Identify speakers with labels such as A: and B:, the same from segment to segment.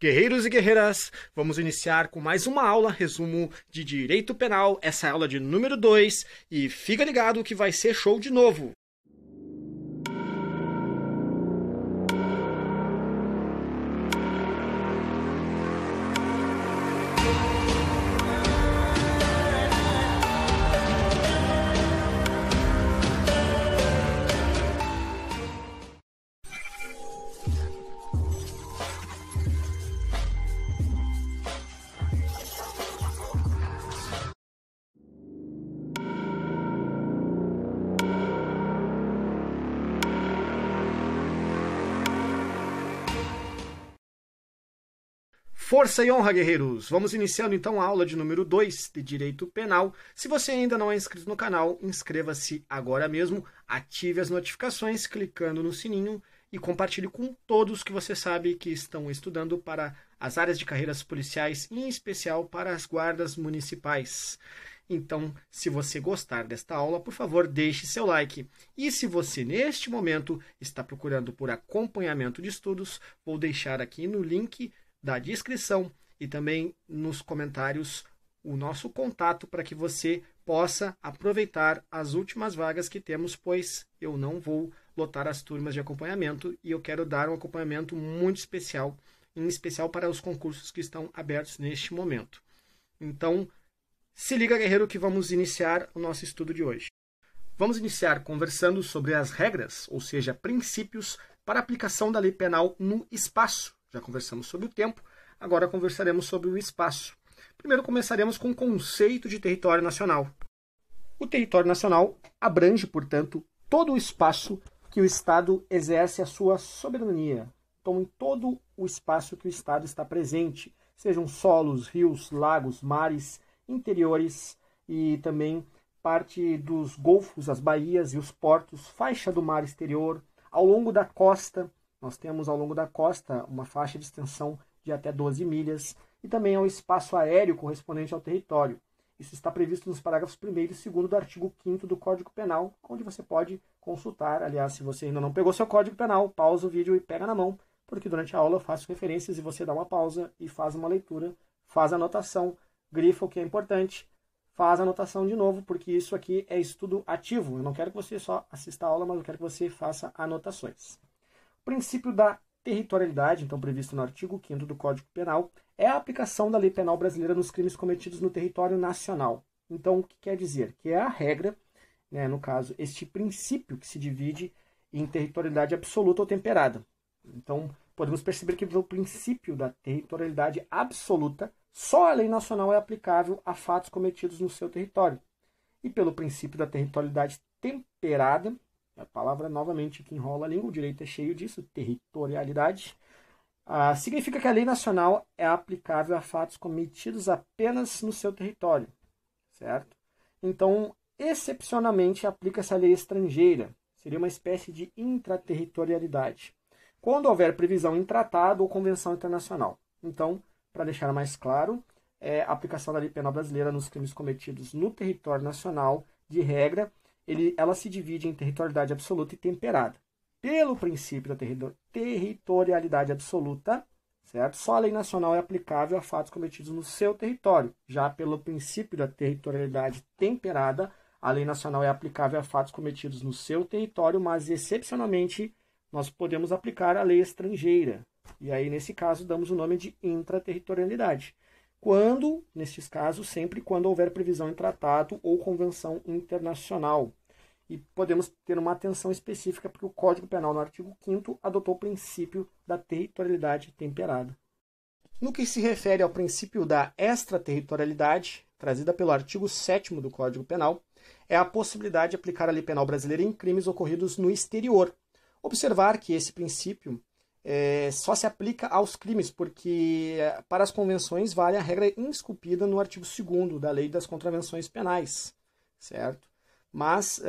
A: Guerreiros e guerreiras, vamos iniciar com mais uma aula, resumo de Direito Penal, essa é a aula de número 2, e fica ligado que vai ser show de novo! Força e honra, guerreiros! Vamos iniciando então a aula de número 2 de Direito Penal. Se você ainda não é inscrito no canal, inscreva-se agora mesmo, ative as notificações clicando no sininho e compartilhe com todos que você sabe que estão estudando para as áreas de carreiras policiais, em especial para as guardas municipais. Então, se você gostar desta aula, por favor, deixe seu like. E se você, neste momento, está procurando por acompanhamento de estudos, vou deixar aqui no link da descrição e também nos comentários o nosso contato para que você possa aproveitar as últimas vagas que temos, pois eu não vou lotar as turmas de acompanhamento e eu quero dar um acompanhamento muito especial, em especial para os concursos que estão abertos neste momento. Então, se liga, guerreiro, que vamos iniciar o nosso estudo de hoje. Vamos iniciar conversando sobre as regras, ou seja, princípios para a aplicação da lei penal no espaço. Já conversamos sobre o tempo, agora conversaremos sobre o espaço. Primeiro começaremos com o conceito de território nacional. O território nacional abrange, portanto, todo o espaço que o Estado exerce a sua soberania. Então, em todo o espaço que o Estado está presente, sejam solos, rios, lagos, mares, interiores e também parte dos golfos, as baías e os portos, faixa do mar exterior, ao longo da costa. Nós temos ao longo da costa uma faixa de extensão de até 12 milhas e também ao espaço aéreo correspondente ao território. Isso está previsto nos parágrafos 1º e 2º do artigo 5º do Código Penal, onde você pode consultar. Aliás, se você ainda não pegou seu Código Penal, pausa o vídeo e pega na mão, porque durante a aula eu faço referências e você dá uma pausa e faz uma leitura, faz a anotação, grifa o que é importante, faz a anotação de novo, porque isso aqui é estudo ativo. Eu não quero que você só assista a aula, mas eu quero que você faça anotações. O princípio da territorialidade, então previsto no artigo 5º do Código Penal, é a aplicação da lei penal brasileira nos crimes cometidos no território nacional. Então, o que quer dizer? Que é a regra, no caso, este princípio que se divide em territorialidade absoluta ou temperada. Então, podemos perceber que pelo princípio da territorialidade absoluta, só a lei nacional é aplicável a fatos cometidos no seu território. E pelo princípio da territorialidade temperada, a palavra novamente que enrola a língua, o direito é cheio disso, territorialidade. Significa que a lei nacional é aplicável a fatos cometidos apenas no seu território, certo? Então, excepcionalmente, aplica-se a lei estrangeira. Seria uma espécie de intraterritorialidade, quando houver previsão em tratado ou convenção internacional. Então, para deixar mais claro, a aplicação da lei penal brasileira nos crimes cometidos no território nacional, de regra, ela se divide em territorialidade absoluta e temperada. Pelo princípio da territorialidade absoluta, certo? Só a lei nacional é aplicável a fatos cometidos no seu território. Já pelo princípio da territorialidade temperada, a lei nacional é aplicável a fatos cometidos no seu território, mas excepcionalmente nós podemos aplicar a lei estrangeira. E aí, nesse caso, damos o nome de intraterritorialidade. Quando, nesses casos, sempre quando houver previsão em tratado ou convenção internacional. E podemos ter uma atenção específica porque o Código Penal, no artigo 5º, adotou o princípio da territorialidade temperada. No que se refere ao princípio da extraterritorialidade, trazida pelo artigo 7º do Código Penal, é a possibilidade de aplicar a lei penal brasileira em crimes ocorridos no exterior. Observar que esse princípio só se aplica aos crimes, porque para as convenções vale a regra esculpida no artigo 2º da Lei das Contravenções Penais, certo? Mas,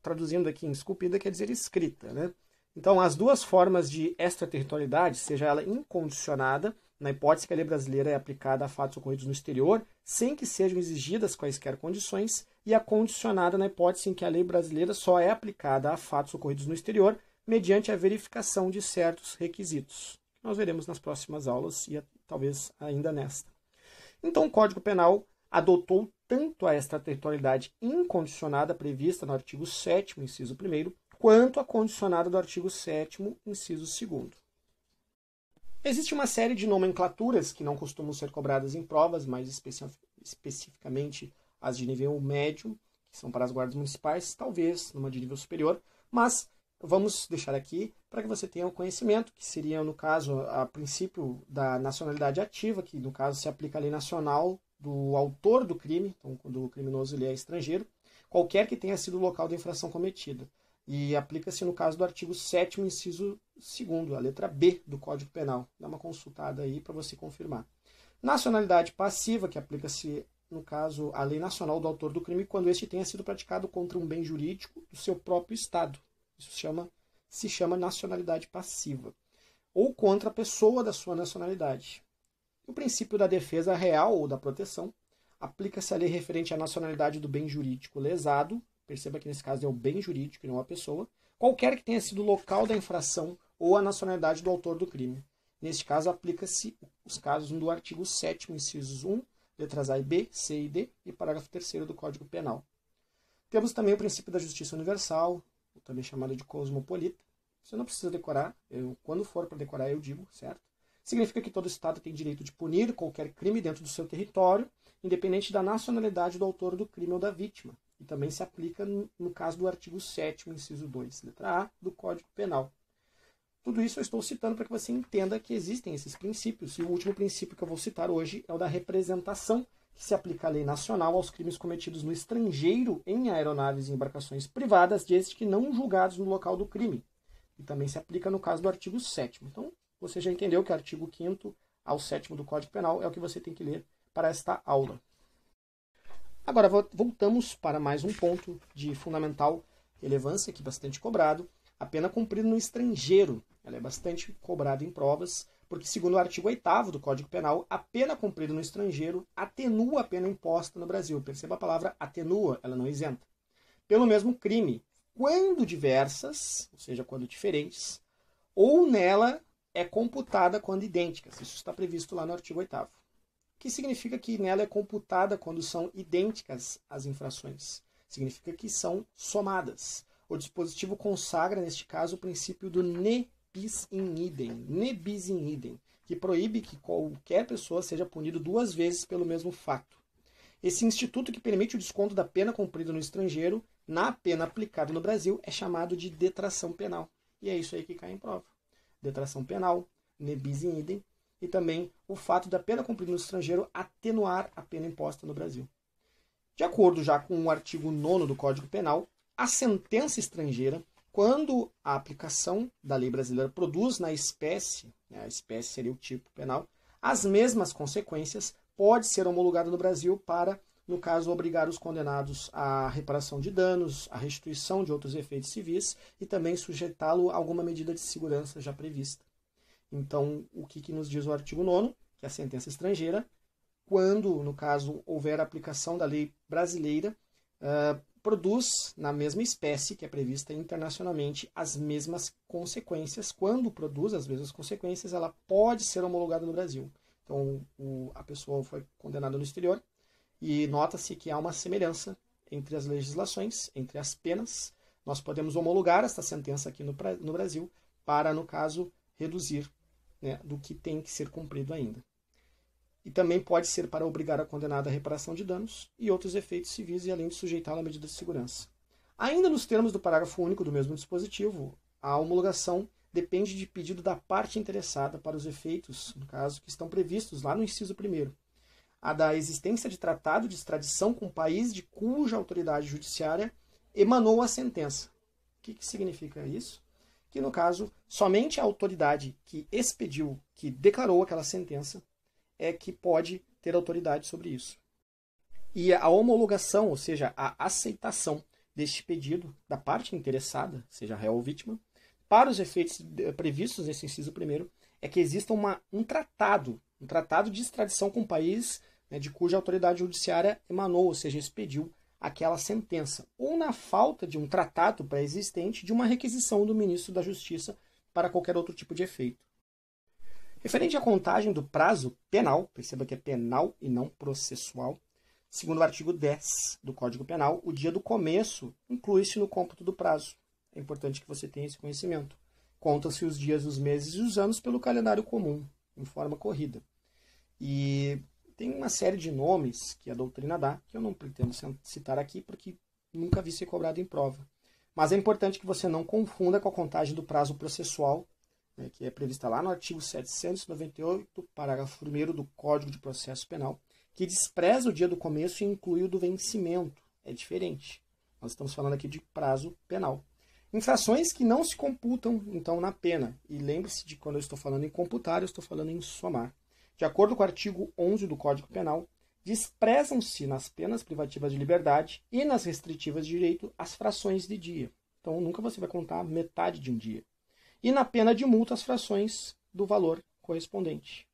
A: traduzindo aqui em esculpida, quer dizer escrita, né? Então, as duas formas de extraterritorialidade, seja ela incondicionada, na hipótese que a lei brasileira é aplicada a fatos ocorridos no exterior, sem que sejam exigidas quaisquer condições, e a condicionada na hipótese em que a lei brasileira só é aplicada a fatos ocorridos no exterior, mediante a verificação de certos requisitos. nós veremos nas próximas aulas e talvez ainda nesta. Então, o Código Penal adotou tanto a extraterritorialidade incondicionada prevista no artigo 7º, inciso 1º, quanto a condicionada do artigo 7º, inciso 2º. Existe uma série de nomenclaturas que não costumam ser cobradas em provas, mais especificamente as de nível médio, que são para as guardas municipais, talvez numa de nível superior, mas vamos deixar aqui para que você tenha o conhecimento, que seria, no caso, a princípio da nacionalidade ativa, que no caso se aplica a lei nacional do autor do crime, então quando o criminoso ele é estrangeiro, qualquer que tenha sido o local da infração cometida. E aplica-se no caso do artigo 7º, inciso 2º, a letra B do Código Penal. Dá uma consultada aí para você confirmar. Nacionalidade passiva, que aplica-se, no caso, a lei nacional do autor do crime, quando este tenha sido praticado contra um bem jurídico do seu próprio Estado. Isso se chama nacionalidade passiva. Ou contra a pessoa da sua nacionalidade. O princípio da defesa real ou da proteção aplica-se à lei referente à nacionalidade do bem jurídico lesado. Perceba que nesse caso é o bem jurídico e não a pessoa, qualquer que tenha sido o local da infração ou a nacionalidade do autor do crime. Neste caso, aplica-se os casos do artigo 7º, incisos 1, letras A e B, C e D, e parágrafo 3º do Código Penal. Temos também o princípio da justiça universal, também chamado de cosmopolita. Você não precisa decorar, quando for para decorar eu digo, certo? Significa que todo Estado tem direito de punir qualquer crime dentro do seu território, independente da nacionalidade do autor do crime ou da vítima. E também se aplica no caso do artigo 7º, inciso 2, letra A, do Código Penal. Tudo isso eu estou citando para que você entenda que existem esses princípios. E o último princípio que eu vou citar hoje é o da representação, que se aplica à lei nacional aos crimes cometidos no estrangeiro em aeronaves e embarcações privadas, desde que não julgados no local do crime. E também se aplica no caso do artigo 7º. Então, você já entendeu que o artigo 5º ao 7º do Código Penal é o que você tem que ler para esta aula. Agora, voltamos para mais um ponto de fundamental relevância, aqui bastante cobrado, a pena cumprida no estrangeiro. Ela é bastante cobrada em provas, porque, segundo o artigo 8º do Código Penal, a pena cumprida no estrangeiro atenua a pena imposta no Brasil. Perceba a palavra atenua, ela não isenta. Pelo mesmo crime, quando diversas, ou seja, quando diferentes, ou nela é computada quando idênticas. Isso está previsto lá no artigo 8º. Que significa que nela é computada quando são idênticas as infrações. Significa que são somadas. O dispositivo consagra, neste caso, o princípio do ne bis in idem, que proíbe que qualquer pessoa seja punido duas vezes pelo mesmo fato. Esse instituto que permite o desconto da pena cumprida no estrangeiro na pena aplicada no Brasil é chamado de detração penal. E é isso aí que cai em prova. Detração penal, ne bis in idem, e também o fato da pena cumprida no estrangeiro atenuar a pena imposta no Brasil. De acordo já com o artigo 9º do Código Penal, a sentença estrangeira, quando a aplicação da lei brasileira produz na espécie, a espécie seria o tipo penal, as mesmas consequências, pode ser homologada no Brasil para, no caso, obrigar os condenados à reparação de danos, à restituição de outros efeitos civis e também sujeitá-lo a alguma medida de segurança já prevista. Então, o que nos diz o artigo 9º? Que a sentença estrangeira, quando, no caso, houver aplicação da lei brasileira, produz na mesma espécie que é prevista internacionalmente as mesmas consequências. Quando produz as mesmas consequências, ela pode ser homologada no Brasil. Então, a pessoa foi condenada no exterior e nota-se que há uma semelhança entre as legislações, entre as penas. Nós podemos homologar esta sentença aqui no Brasil para, no caso, reduzir, né, do que tem que ser cumprido ainda. E também pode ser para obrigar a condenada à reparação de danos e outros efeitos civis e além de sujeitá-la a medidas de segurança. Ainda nos termos do parágrafo único do mesmo dispositivo, a homologação depende de pedido da parte interessada para os efeitos, no caso, que estão previstos lá no inciso 1º. A da existência de tratado de extradição com o país de cuja autoridade judiciária emanou a sentença. O que significa isso? Que, no caso, somente a autoridade que expediu, que declarou aquela sentença, é que pode ter autoridade sobre isso. E a homologação, ou seja, a aceitação deste pedido da parte interessada, seja réu ou vítima, para os efeitos previstos nesse inciso 1º, é que exista um tratado de extradição com o país, né, de cuja autoridade judiciária emanou, ou seja, expediu aquela sentença, ou na falta de um tratado pré-existente, de uma requisição do ministro da Justiça para qualquer outro tipo de efeito. Referente à contagem do prazo penal, perceba que é penal e não processual, segundo o artigo 10 do Código Penal, o dia do começo inclui-se no cômputo do prazo. É importante que você tenha esse conhecimento. Contam-se os dias, os meses e os anos pelo calendário comum, em forma corrida. E tem uma série de nomes que a doutrina dá, que eu não pretendo citar aqui, porque nunca vi ser cobrado em prova. Mas é importante que você não confunda com a contagem do prazo processual, né, que é prevista lá no artigo 798, parágrafo 1º do Código de Processo Penal, que despreza o dia do começo e inclui o do vencimento. É diferente. Nós estamos falando aqui de prazo penal. Infrações que não se computam, então, na pena. E lembre-se de quando eu estou falando em computar, eu estou falando em somar. De acordo com o artigo 11 do Código Penal, desprezam-se nas penas privativas de liberdade e nas restritivas de direito as frações de dia. Então, nunca você vai contar metade de um dia. E na pena de multa, as frações do valor correspondente.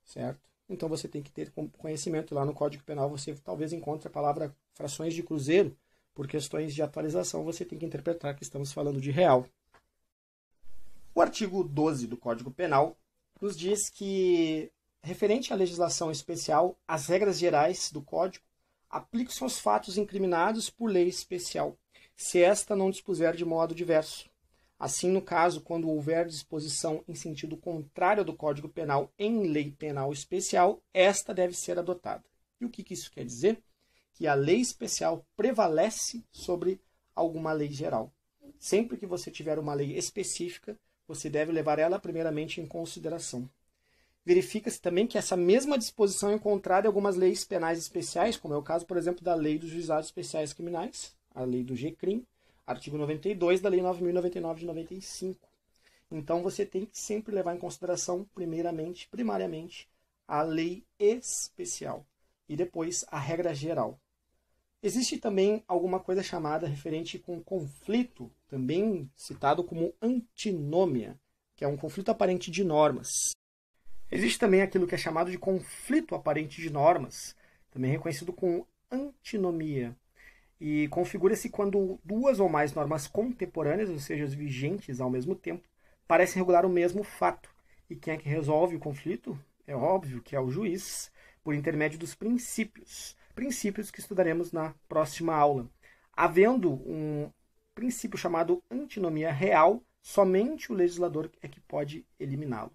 A: Certo? Então, você tem que ter conhecimento. Lá no Código Penal, você talvez encontre a palavra frações de cruzeiro. Por questões de atualização, você tem que interpretar que estamos falando de real. O artigo 12 do Código Penal nos diz que, referente à legislação especial, as regras gerais do Código aplicam-se aos fatos incriminados por lei especial, se esta não dispuser de modo diverso. Assim, no caso, quando houver disposição em sentido contrário do Código Penal em lei penal especial, esta deve ser adotada. E o que isso quer dizer? Que a lei especial prevalece sobre alguma lei geral. Sempre que você tiver uma lei específica, você deve levar ela primeiramente em consideração. Verifica-se também que essa mesma disposição é encontrada em algumas leis penais especiais, como é o caso, por exemplo, da Lei dos Juizados Especiais Criminais, a Lei do GCRIM, artigo 92 da Lei 9.099 de 95. Então, você tem que sempre levar em consideração, primariamente, a lei especial e depois a regra geral. Existe também alguma coisa chamada referente com conflito, também citado como antinômia, que é um conflito aparente de normas. Existe também aquilo que é chamado de conflito aparente de normas, também reconhecido como antinomia, e configura-se quando duas ou mais normas contemporâneas, ou seja, vigentes ao mesmo tempo, parecem regular o mesmo fato. E quem é que resolve o conflito? É óbvio que é o juiz, por intermédio dos princípios que estudaremos na próxima aula. Havendo um princípio chamado antinomia real, somente o legislador é que pode eliminá-lo.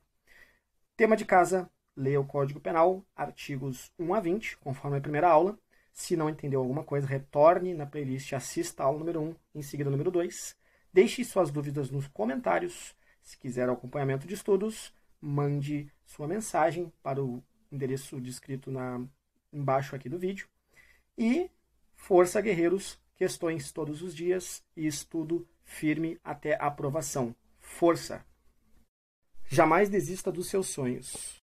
A: Tema de casa, leia o Código Penal, artigos 1 a 20, conforme a primeira aula. Se não entendeu alguma coisa, retorne na playlist, assista a aula número 1, em seguida a número 2. Deixe suas dúvidas nos comentários. Se quiser acompanhamento de estudos, mande sua mensagem para o endereço descrito embaixo aqui do vídeo. E força, guerreiros, questões todos os dias e estudo firme até a aprovação. Força! Jamais desista dos seus sonhos.